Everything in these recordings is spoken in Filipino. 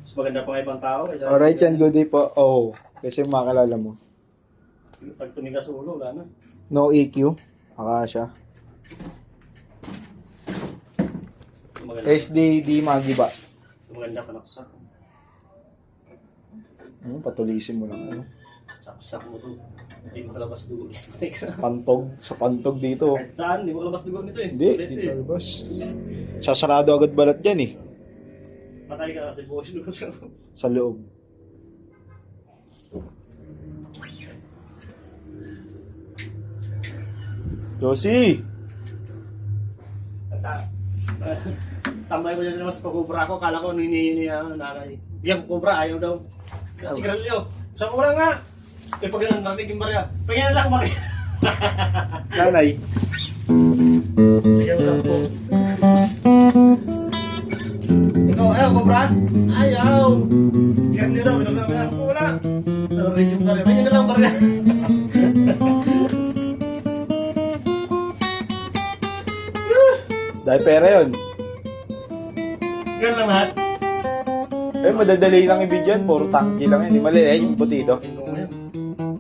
Mas maganda pa nga ibang tao. Alright yan, good day po. Oh, kasi makalala mo. Pag tumigas ulo, wala na. No EQ. Akasha. Maganda. SDD Magiba. Maganda pa naksak. Patulisin mo lang. Ano? Saksak mo to. Hindi mo kalabas dugo. Pantog. Sa pantog dito. Kahit saan, hindi mo kalabas dugo nito eh. Hindi, Ulit dito eh. labas. Sasarado agad balat yan eh. Patay ka kasi buhos dugo siya. Sa loob. Josie! Tambay ko dyan naman sa pag-ubra ko. Kala ko nini nanay. Diyan, kubra, ayaw daw. Si Grelio, sa kubra nga. Eh, pag ganun, natiging barya. Pagyan lang barya. Nanay. Ayaw lang po. Ikaw, ayaw, kubra? Ayaw. Si Grelio daw, binagay ko wala. Narin yung barya. Pagyan lang barya. Dahil pera yun. Ganun lang lahat. Eh, madadali lang i-video yan. Puro tangki lang yan. Di mali eh, yung butido.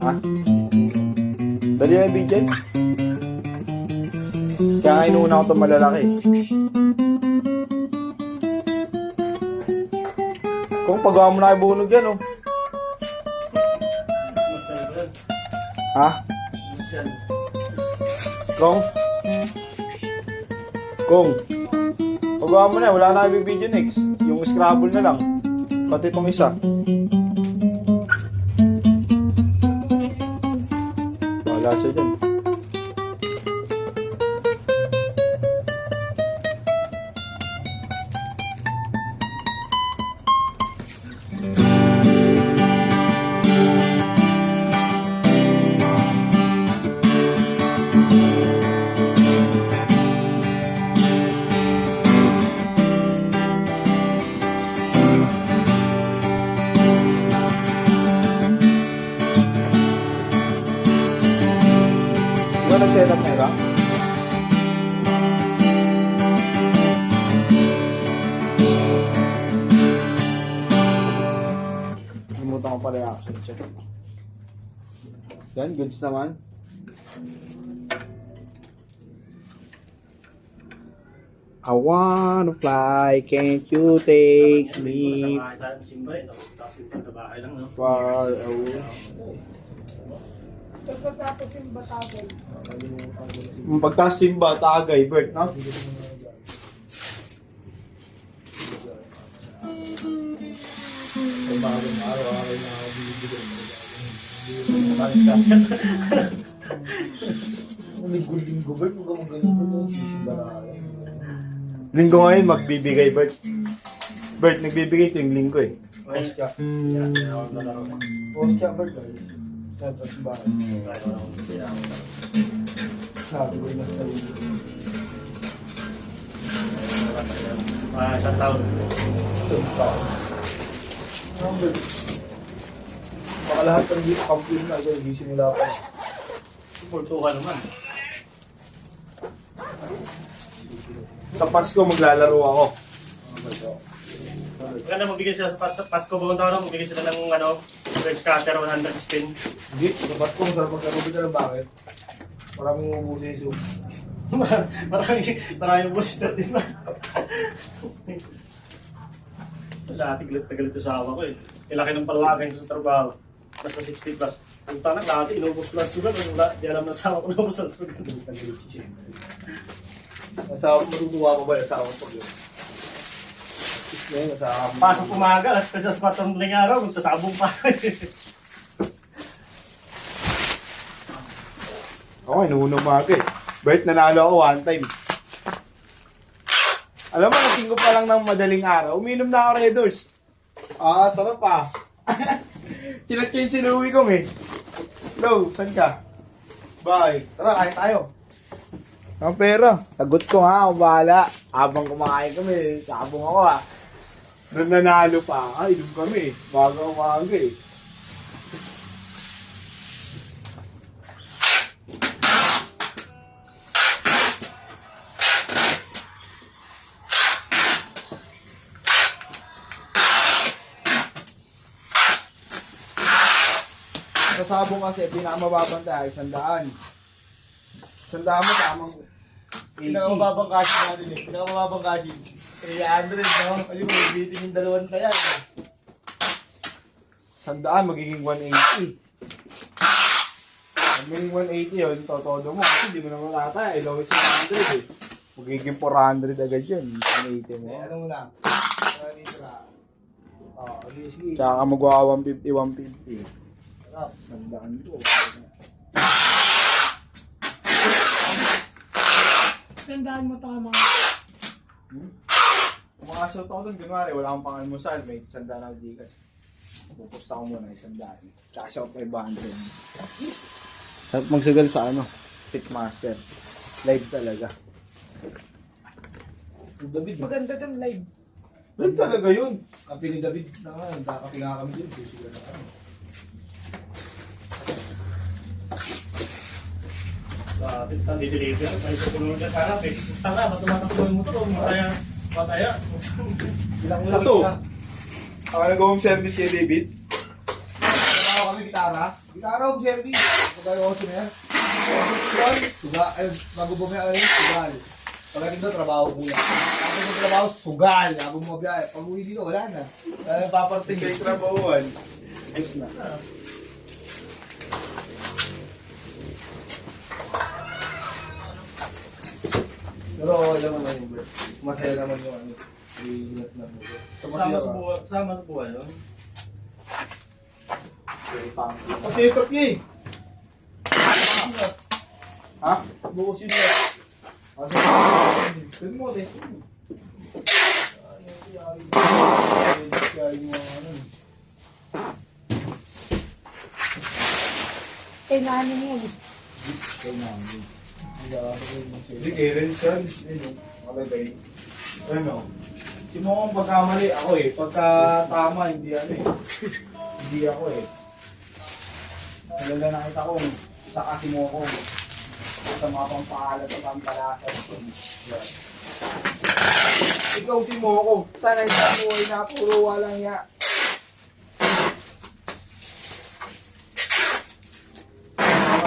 Ha? Dali lang i-video yan. Kaya nga inuuna ko itong malalaki. Kung pagawa mo na ibunog yan, oh. Ha? Kung pagawa mo na, wala na i-video next. Yung Scrabble na lang. Pati itong isa. Wala siya dyan. Di ba nag-setup na ito? Limutan ko pala yung action check. Yan, goods naman. I wanna fly, can't you take me far away? Pagtas simba, tagay, Bert, no? Linggo-linggo, Bert, huwag ka magaling sisimba na kayo. Linggo ngayon, magbibigay, Bert. Bert, nagbibigay ito yung linggo eh. Oscar. Oscar, Bert, tapos bahay. Sabi ko yung nasa ulo. Isang taon. Sumpa. Ano, Bert? Baka lahat ng kampiyon na, so hindi simula pa. Pultukan naman. Sa Pasko, maglalaro ako. Maganda magbigay sila sa Pasko bagong taon, magbigay sila ng red scatter 100 spin. Hindi, dapat ko masarap magkaroon ka lang bakit? Maraming umubusin yung soup. Maraming busit na din ba? Dati galit ko sa awa ko eh. Ilaki ng palawagan ko sa trabaho. Nasa 60 plus. Ang tanang dati, inubos ko lang sugat. Di alam na sa awa ko inubos ang sugat. Asawa ko, matutuwa ko ba yung asawa ko pag yun? Ngayon, asawa ko. Pasok umaga, alas kasi sa 4 ng araw, magsasabong pa. Ako, inuuno umaga eh. Bert, nanalo ako one time. Alam mo, nating ko pa lang ng madaling araw. Uminom na ako Red Doors. Ah, sarap ah. Chinat ko yung sinuwi kong eh. Hello, saan ka? Bye. Tara, kain tayo. Ang pera. Sagot ko ha, ako bahala. Habang kumakain kami, sabong ako ha. Nung nanalo pa, inom kami. Baga umaga eh. Sa sabong kasi, pinakamababang tayo, 100. 100 mo, tamang 80. Pinakamababang kasi natin eh. Pinakamababang kasi. 300, no? Kasi mo, bitin yung dalawang tayan. 100, magiging 180. Pag magiging 180 yun, todo mo. Kasi hindi mo naman nata, lowest 100 eh. Magiging 400 agad yun. 180 mo. Ano mo lang? Dito lang. Sige. Tsaka ka magawa 150, 150. Sarap. 100 to. Tandaan mo ito mga. Kung mga shout ako dun, kunwari, wala akong pangalmusal, may 100 na Gcash. Pupusta ko muna 100. Tsaka shout 500. Sarap magsagal sa ano, Pitmaster. Live talaga. David, Maganda din live. Live talaga yun. kape ni David na nga, nagkakape nga kami dun. Susugan na kami. Bakit ang dideliver? May pupuno na sa harap eh. Tanga, ba't tumatakbo yung motor? Mataya. Mataya. Ilang Ito. Ako nag-home service kay David. Trabaho kami, gitara. Gitara home service. Pagkayo ko siya yan. Sugal. Ay, bago bumaya ay sugal. Pagdating doon, trabaho kuya. Tapos yung trabaho, sugal. Habang mabiyahe. Pag uwi dito, wala na. Wala nang paparting. Kay trabahuan. Ayos na. Pero okay naman na yung bird. Masaya naman yung ano. Iingat na mo. Sama sa buhay. Sama sa buhay yun. Kasi itok niya eh. Ha? Bukas yun niya. Kasi pwede mo din. Kaya yung mga ano. Eh, nani mo yan. Kaya namin. Hindi, kay Renson. Malagay. Ano? Hindi mo akong pagkamali. Ako eh. Pagka tama, hindi ano eh. Hindi ako eh. Talaga nakita ko. Sa kasi mo ako. Sa mga pampahalat at pampalasan. Ikaw si Moko. Sana yung buhay na puro walang ya.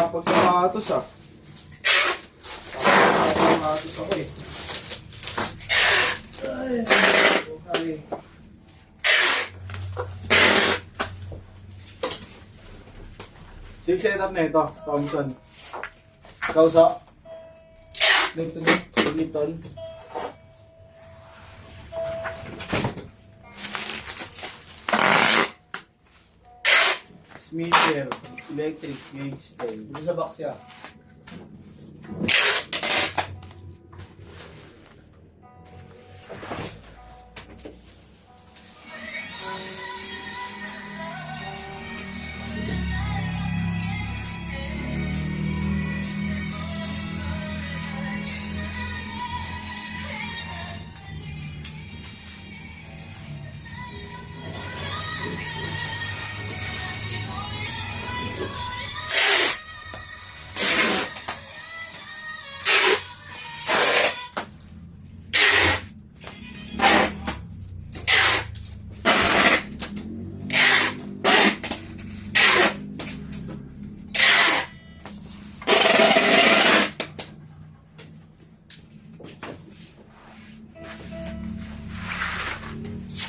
Pagsapatos ah. Pagsapatos ako eh. Ay, okay. Sig setup na ito, Thompson. Ikaw sa Newton. Smither, electric gauge style. Dito sa box siya.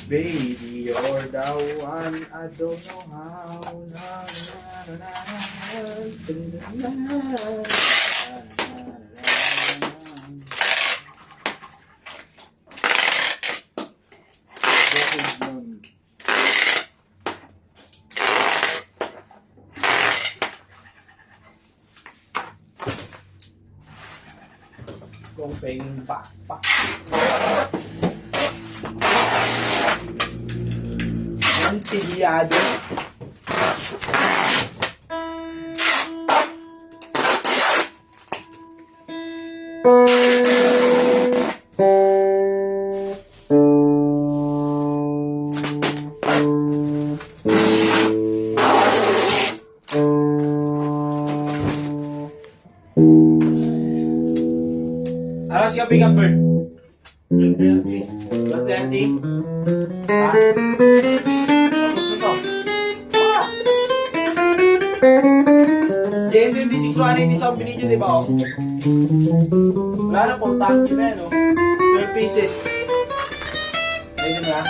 Baby, you're the one, I don't know how. Na, na, na, na, na, na, Kung peng pak. Antilyado. Ano siya pick up bird? 130. Ha? Tapos na to. Gendo yung D618 sa binidyo, di ba? Oh? Wala na, 4 tanky na yan, oh. 12 pieces. Ready na.